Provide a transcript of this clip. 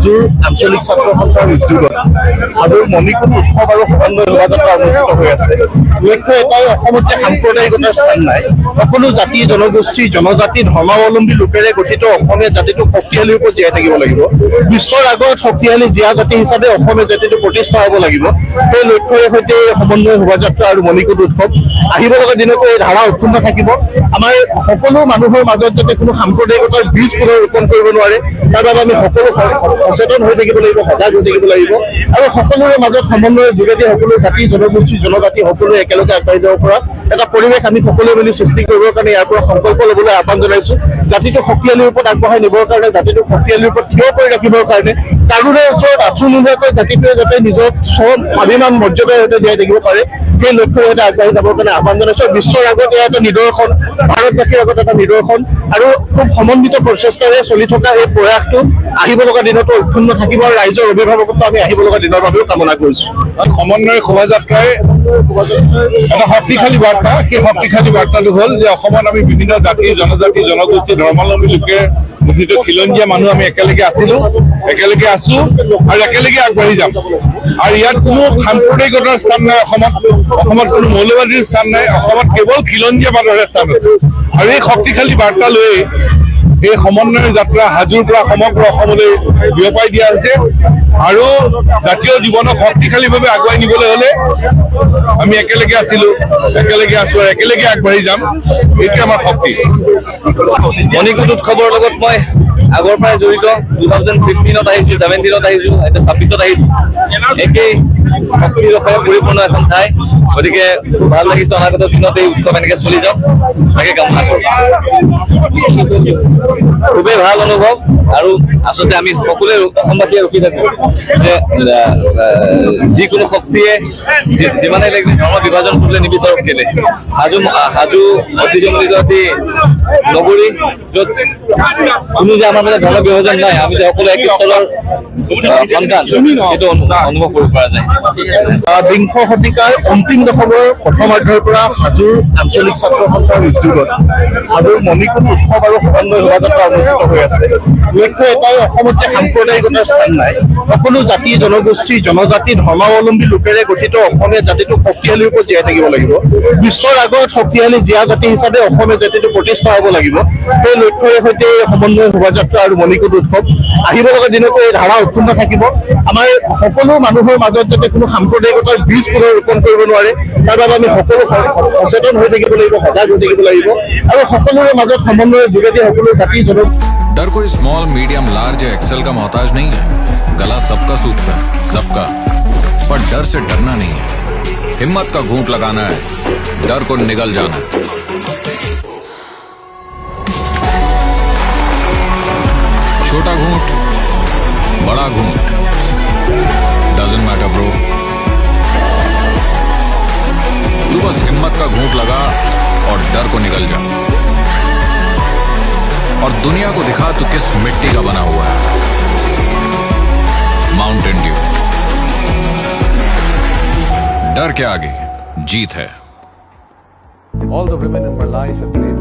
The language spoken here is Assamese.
হাজোৰ আঞ্চলিক ছাত্ৰ সন্থাৰ উদ্যোগত হাজোৰ মণিকুট উৎসৱ আৰু সমন্বয় শোভাযাত্ৰা অনুষ্ঠিত হৈ আছে। লক্ষ্য এটাই, অসমত যে সাম্প্ৰদায়িকতাৰ স্থান নাই, সকলো জাতি জনগোষ্ঠী জনজাতি ধৰ্মাৱলম্বী লোকেৰে গঠিত অসমীয়া জাতিটোক শক্তিশালীৰ ওপৰত জীয়াই থাকিব লাগিব। বিশ্বৰ আগত শক্তিশালী জীয়া জাতি হিচাপে অসমীয়া জাতিটো প্ৰতিষ্ঠা হ'ব লাগিব। সেই লক্ষ্যৰে সৈতে সমন্বয় শোভাযাত্ৰা আৰু মণিকুট উৎসৱ আহিব লগা দিনতো এই ধাৰা অক্ষুণ্ণ থাকিব। আমাৰ সকলো মানুহৰ মাজত যাতে কোনো সাম্প্ৰদায়িকতাৰ বীজ পুনৰ ৰোপণ কৰিব নোৱাৰে, তাৰ বাবে আমি সকলো সচেতন হৈ থাকিব লাগিব, সজাগ হৈ থাকিব লাগিব আৰু সকলোৰে মাজত সমন্বয়ৰ যোগেদি সকলো জাতি জনগোষ্ঠী জনজাতি সকলোৱে একেলগে আগবাঢ়ি যাব পৰা এটা পৰিৱেশ আমি সকলোৱে মিলি সৃষ্টি কৰিবৰ কাৰণে ইয়াৰ পৰা সংকল্প ল'বলৈ আহ্বান জনাইছো। জাতিটো শক্তিশালীৰ ওপৰত আগবঢ়াই নিবৰ কাৰণে, জাতিটো শক্তিশালীৰ ওপৰত থিয় কৰি ৰাখিবৰ কাৰণে, কাৰোৰে ওচৰত আঁঠু নোলোৱাকৈ জাতিটোৱে যাতে নিজৰ স্বাভিমান মৰ্যাদাৰ সৈতে জীয়াই থাকিব পাৰে, সেই লক্ষ্যৰ সৈতে আগবাঢ়ি যাবৰ কাৰণে আহ্বান জনাইছো। বিশ্বৰ আগত এয়া এটা নিদৰ্শন, ভাৰতবাসীৰ আগত এটা নিদৰ্শন আৰু খুব সমন্বিত প্ৰচেষ্টাৰে চলি থকা এই প্ৰয়াসটো আহিব লগা দিনতো অক্ষুণ্ণ থাকিব আৰু ৰাইজৰ অভিভাৱকত্ব আমি আহিব লগা দিনৰ বাবেও কামনা কৰিছো। সমন্বয় শোভাযাত্ৰাই এটা শক্তিশালী বাৰ্তা। সেই শক্তিশালী বাৰ্তাটো হ'ল যে অসমত আমি বিভিন্ন জাতি জনজাতি জনগোষ্ঠী ধৰ্মাৱলম্বী লোকে গঠিত খিলঞ্জীয়া মানুহ আমি একেলগে আছিলো, একেলগে আছো আৰু একেলগে আগবাঢ়ি যাম। আৰু ইয়াত কোনো সাম্প্ৰদায়িকতাৰ স্থান নাই। অসমত কোনো মৌলবাদীৰ স্থান নাই। অসমত কেৱল খিলঞ্জীয়া মানুহৰে স্থান আছে। আৰু এই শক্তিশালী বাৰ্তা লৈ এই সমন্বয়ৰ যাত্ৰা হাজোৰ পৰা সমগ্ৰ অসমলৈ বিয়পাই দিয়া হৈছে। আৰু জাতীয় জীৱনক শক্তিশালীভাৱে আগুৱাই নিবলৈ হলে আমি একেলগে আছিলো, একেলগে আছো আৰু একেলগে আগবাঢ়ি যাম। এইটোৱে আমাৰ শক্তি। মণিকুট উৎসৱৰ লগত মই আগৰ পৰাই জড়িত। 2015 আহিছো, 17 আহিছো, এতিয়া 26 আহিছো। একেই শক্তিৰ ৰূপে পৰিপূৰ্ণ এখন ঠাই। গতিকে খুব ভাল লাগিছে। অনাগত দিনত এই উৎসৱ এনেকে চলি যাওক, তাকে কামনা কৰো। খুবেই ভাল অনুভৱ আৰু আচলতে আমি সকলোৱে অসমবাসীয়ে ৰখি থাকো যে যিকোনো শক্তিয়ে যিমানে লাগিলে ধৰ্ম বিভাজন কৰিবলৈ নিবিচাৰক কেলে। হাজো ঐতিহ্যমণ্ডিত এটি নগৰী, য'ত কোনো যে আমাৰ মানে ধৰ্ম বিভাজন নাই, আমি যে সকলো এক স্থলৰ সন্তান, সেইটো অনুভৱ কৰিব পৰা যায়। বিংশ শতিকাৰ অন্তিম দশকৰ প্ৰথমাৰ্ধৰ পৰা হাজোৰ আঞ্চলিক ছাত্ৰ সন্থাৰ উদ্যোগত হাজোৰ মণিকুট উৎসৱ আৰু সমন্বয় শোভাযাত্ৰা অনুষ্ঠিত হৈ আছে। লক্ষ্য এটাই, অসমত যে সাম্প্ৰদায়িকতাৰ স্থান নাই, সকলো জাতি জনগোষ্ঠী জনজাতি ধৰ্মাৱলম্বী লোকেৰে গঠিত অসমীয়া জাতিটোক শক্তিশালীৰ ওপৰত জীয়াই থাকিব লাগিব। বিশ্বৰ আগত শক্তিশালী জীয়া জাতি হিচাপে অসমীয়া জাতিটো প্ৰতিষ্ঠা হ'ব লাগিব। সেই লক্ষ্যৰে সৈতে সমন্বয় শোভাযাত্ৰা আৰু মণিকুট উৎসৱ আহিব লগা দিনতো এই ধাৰা অক্ষুণ্ণ থাকিব। আমাৰ সকলো মানুহৰ মাজত যাতে কোনো সাম্প্ৰদায়িকতাৰ বীজ পুনৰ ৰোপণ কৰিব নোৱাৰে, তাৰ বাবে আমি সকলো সচেতন হৈ থাকিব লাগিব, সজাগ হৈ থাকিব লাগিব আৰু সকলোৰে মাজত সমন্বয়ৰ যোগেদি সকলো জাতি डर कोई स्मॉल मीडियम लार्ज या एक्सेल का मोहताज नहीं है। गला सबका सूखता है, सबका, पर डर से डरना नहीं है। हिम्मत का घूंट लगाना है, डर को निगल जाना है। छोटा घूंट बड़ा घूंट डजंट मैटर ब्रो। तू बस हिम्मत का घूंट लगा और डर को निगल जा और दुनिया को दिखा तू किस मिट्टी का बना हुआ है। Mountain Dew. डर के आगे जीत है। All the women in my life have played